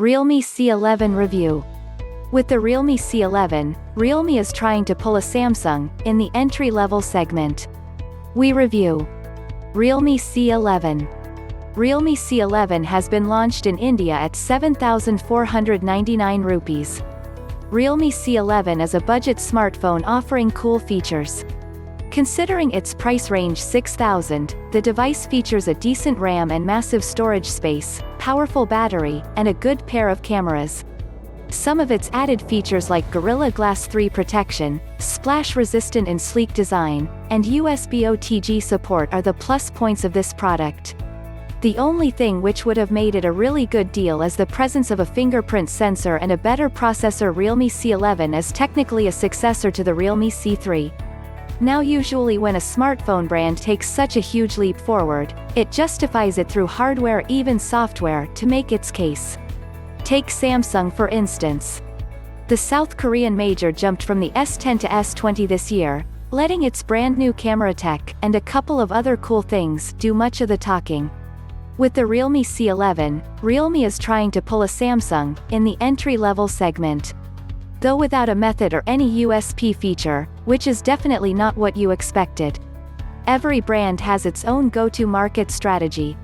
Realme C11 review. With the Realme C11, Realme is trying to pull a Samsung in the entry-level segment. We review Realme C11. Realme C11 has been launched in India at 7,499 rupees. Realme C11 is a budget smartphone offering cool features. Considering its price range 6,000, the device features a decent RAM and massive storage space, powerful battery, and a good pair of cameras. Some of its added features like Gorilla Glass 3 protection, splash-resistant and sleek design, and USB OTG support are the plus points of this product. The only thing which would have made it a really good deal is the presence of a fingerprint sensor and a better processor. Realme C11 is technically a successor to the Realme C3. Now usually when a smartphone brand takes such a huge leap forward, it justifies it through hardware, even software, to make its case. Take Samsung for instance. The South Korean major jumped from the S10 to S20 this year, letting its brand new camera tech, and a couple of other cool things, do much of the talking. With the Realme C11, Realme is trying to pull a Samsung in the entry-level segment. Though without a method or any USP feature, which is definitely not what you expected. Every brand has its own go-to-market strategy.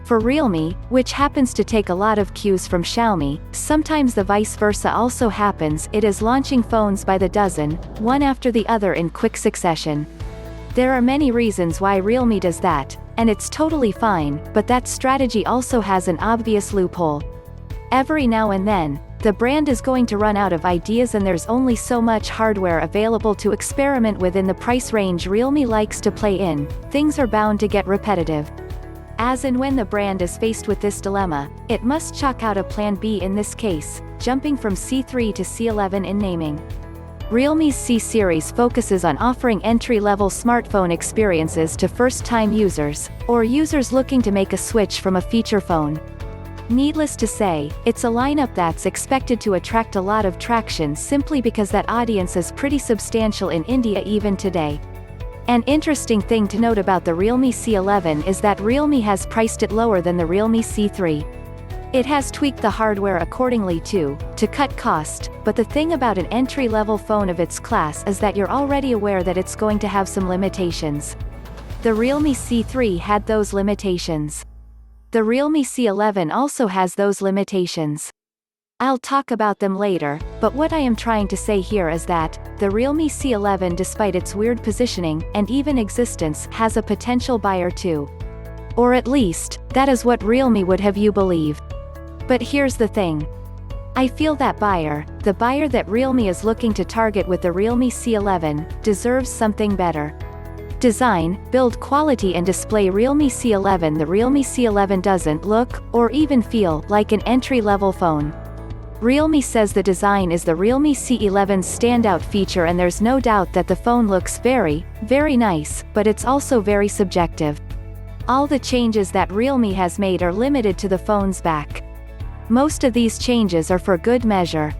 For Realme, which happens to take a lot of cues from Xiaomi, sometimes the vice versa also happens. It is launching phones by the dozen, one after the other in quick succession. There are many reasons why Realme does that, and it's totally fine, but that strategy also has an obvious loophole. Every now and then, the brand is going to run out of ideas and there's only so much hardware available to experiment with. In the price range Realme likes to play in, things are bound to get repetitive. As and when the brand is faced with this dilemma, it must chalk out a plan B, in this case, jumping from C3 to C11 in naming. Realme's C series focuses on offering entry-level smartphone experiences to first-time users, or users looking to make a switch from a feature phone. Needless to say, it's a lineup that's expected to attract a lot of traction simply because that audience is pretty substantial in India even today. An interesting thing to note about the Realme C11 is that Realme has priced it lower than the Realme C3. It has tweaked the hardware accordingly too, to cut cost, but the thing about an entry-level phone of its class is that you're already aware that it's going to have some limitations. The Realme C3 had those limitations. The Realme C11 also has those limitations. I'll talk about them later, but what I am trying to say here is that, the Realme C11, despite its weird positioning, and even existence, has a potential buyer too. Or at least, that is what Realme would have you believe. But here's the thing. I feel that buyer, the buyer that Realme is looking to target with the Realme C11, deserves something better. Design, build quality and display. Realme C11. The Realme C11 doesn't look, or even feel, like an entry-level phone. Realme says the design is the Realme C11's standout feature, and there's no doubt that the phone looks very, very nice, but it's also very subjective. All the changes that Realme has made are limited to the phone's back. Most of these changes are for good measure.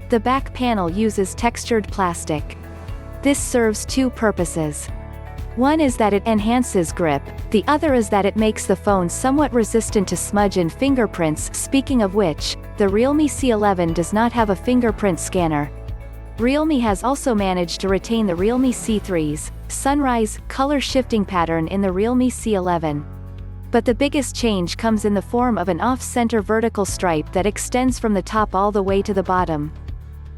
The back panel uses textured plastic. This serves two purposes. One is that it enhances grip, the other is that it makes the phone somewhat resistant to smudge and fingerprints. Speaking of which, the Realme C11 does not have a fingerprint scanner. Realme has also managed to retain the Realme C3's sunrise color shifting pattern in the Realme C11. But the biggest change comes in the form of an off-center vertical stripe that extends from the top all the way to the bottom.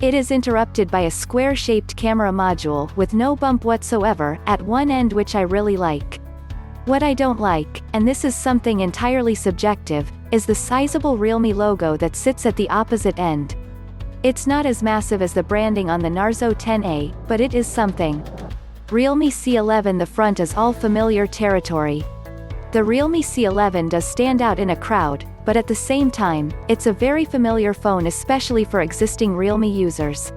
It is interrupted by a square-shaped camera module with no bump whatsoever at one end, which I really like. What I don't like, and this is something entirely subjective, is the sizable Realme logo that sits at the opposite end. It's not as massive as the branding on the Narzo 10A, but it is something. Realme C11. The front is all familiar territory. The Realme C11 does stand out in a crowd, but at the same time, it's a very familiar phone, especially for existing Realme users.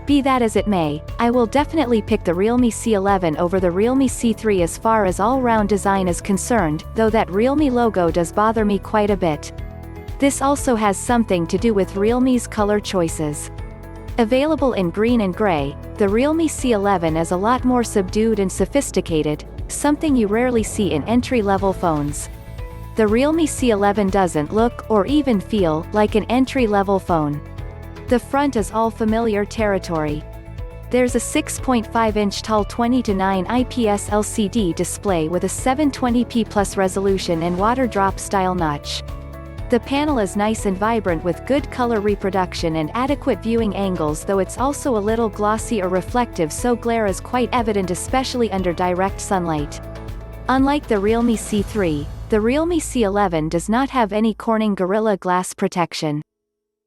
Be that as it may, I will definitely pick the Realme C11 over the Realme C3 as far as all-round design is concerned, though that Realme logo does bother me quite a bit. This also has something to do with Realme's color choices. Available in green and gray, the Realme C11 is a lot more subdued and sophisticated, something you rarely see in entry-level phones. The Realme C11 doesn't look, or even feel, like an entry-level phone. The front is all familiar territory. There's a 6.5-inch tall 20:9 IPS LCD display with a 720p plus resolution and water drop style notch. The panel is nice and vibrant with good color reproduction and adequate viewing angles, though it's also a little glossy or reflective, so glare is quite evident especially under direct sunlight. Unlike the Realme C3, the Realme C11 does not have any Corning Gorilla Glass protection.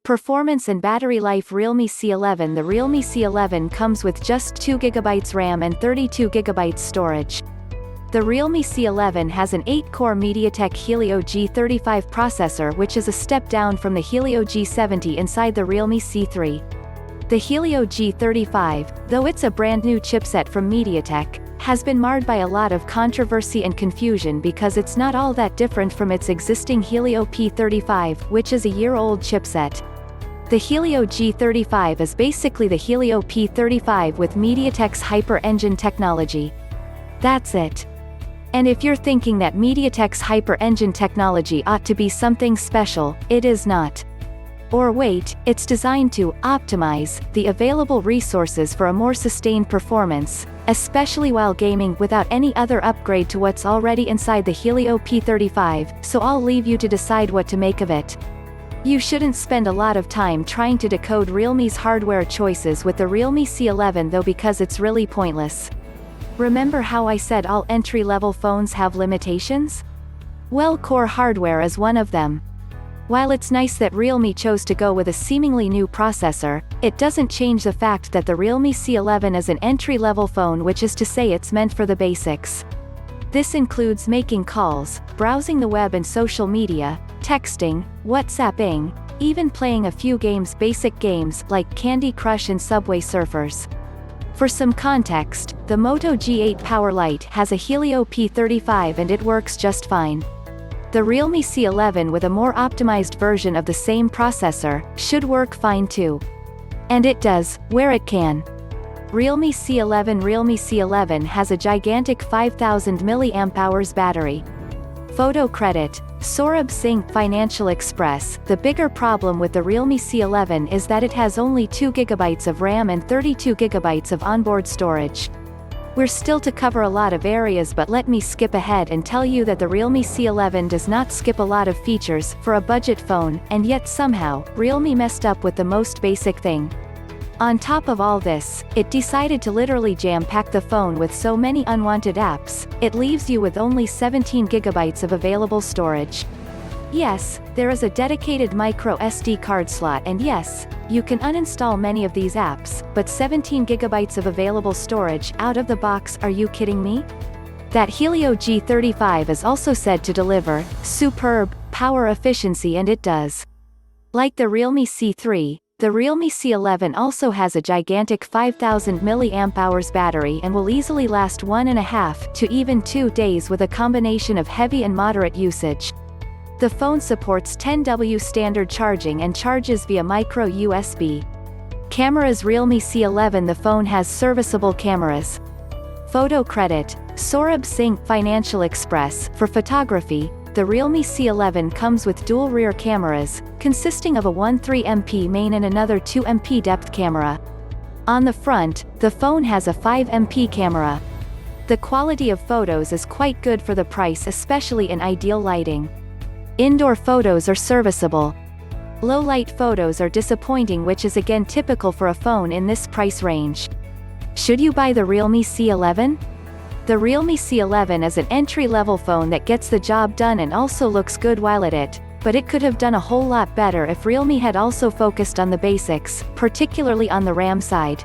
Performance and battery life. Realme C11. The Realme C11 comes with just 2GB RAM and 32GB storage. The Realme C11 has an 8-core MediaTek Helio G35 processor, which is a step down from the Helio G70 inside the Realme C3. The Helio G35, though it's a brand new chipset from MediaTek, has been marred by a lot of controversy and confusion because it's not all that different from its existing Helio P35, which is a year-old chipset. The Helio G35 is basically the Helio P35 with MediaTek's Hyper Engine technology. That's it. And if you're thinking that MediaTek's Hyper Engine technology ought to be something special, it is not. Or wait, it's designed to optimize the available resources for a more sustained performance, especially while gaming, without any other upgrade to what's already inside the Helio P35, so I'll leave you to decide what to make of it. You shouldn't spend a lot of time trying to decode Realme's hardware choices with the Realme C11 though, because it's really pointless. Remember how I said all entry-level phones have limitations? Well, core hardware is one of them. While it's nice that Realme chose to go with a seemingly new processor, it doesn't change the fact that the Realme C11 is an entry-level phone, which is to say it's meant for the basics. This includes making calls, browsing the web and social media, texting, WhatsApping, even playing a few games, basic games like Candy Crush and Subway Surfers. For some context, the Moto G8 Power Lite has a Helio P35 and it works just fine. The Realme C11 with a more optimized version of the same processor should work fine too. And it does, where it can. Realme C11 has a gigantic 5000 mAh battery. Photo credit, Saurabh Singh, Financial Express. The bigger problem with the Realme C11 is that it has only 2GB of RAM and 32GB of onboard storage. We're still to cover a lot of areas, but let me skip ahead and tell you that the Realme C11 does not skip a lot of features for a budget phone, and yet somehow, Realme messed up with the most basic thing. On top of all this, it decided to literally jam-pack the phone with so many unwanted apps, it leaves you with only 17GB of available storage. Yes, there is a dedicated micro SD card slot, and yes, you can uninstall many of these apps, but 17GB of available storage out of the box, are you kidding me? That Helio G35 is also said to deliver superb power efficiency, and it does. Like the Realme C3, the Realme C11 also has a gigantic 5000 mAh battery and will easily last 1.5 to even 2 days with a combination of heavy and moderate usage. The phone supports 10W standard charging and charges via micro USB. Cameras. Realme C11. The phone has serviceable cameras. Photo credit, Saurabh Singh, Financial Express. For photography, the Realme C11 comes with dual rear cameras, consisting of a 13MP main and another 2MP depth camera. On the front, the phone has a 5MP camera. The quality of photos is quite good for the price, especially in ideal lighting. Indoor photos are serviceable. Low-light photos are disappointing, which is again typical for a phone in this price range. Should you buy the Realme C11? The Realme C11 is an entry-level phone that gets the job done and also looks good while at it, but it could have done a whole lot better if Realme had also focused on the basics, particularly on the RAM side.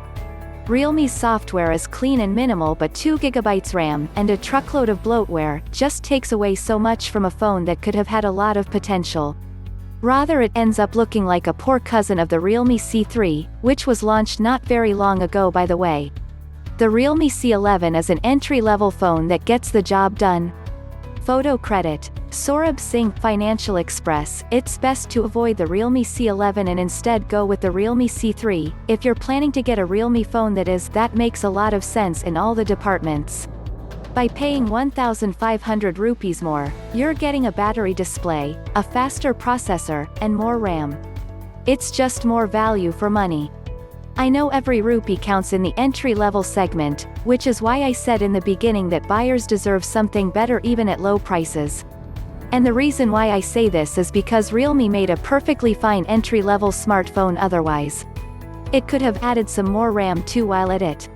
Realme's software is clean and minimal, but 2GB RAM and a truckload of bloatware just takes away so much from a phone that could have had a lot of potential. Rather, it ends up looking like a poor cousin of the Realme C3, which was launched not very long ago, by the way. The Realme C11 is an entry-level phone that gets the job done. Photo credit, Saurabh Singh, Financial Express. It's best to avoid the Realme C11 and instead go with the Realme C3, if you're planning to get a Realme phone that makes a lot of sense in all the departments. By paying 1,500 rupees more, you're getting a battery display, a faster processor, and more RAM. It's just more value for money. I know every rupee counts in the entry-level segment, which is why I said in the beginning that buyers deserve something better even at low prices. And the reason why I say this is because Realme made a perfectly fine entry-level smartphone otherwise. It could have added some more RAM too while at it.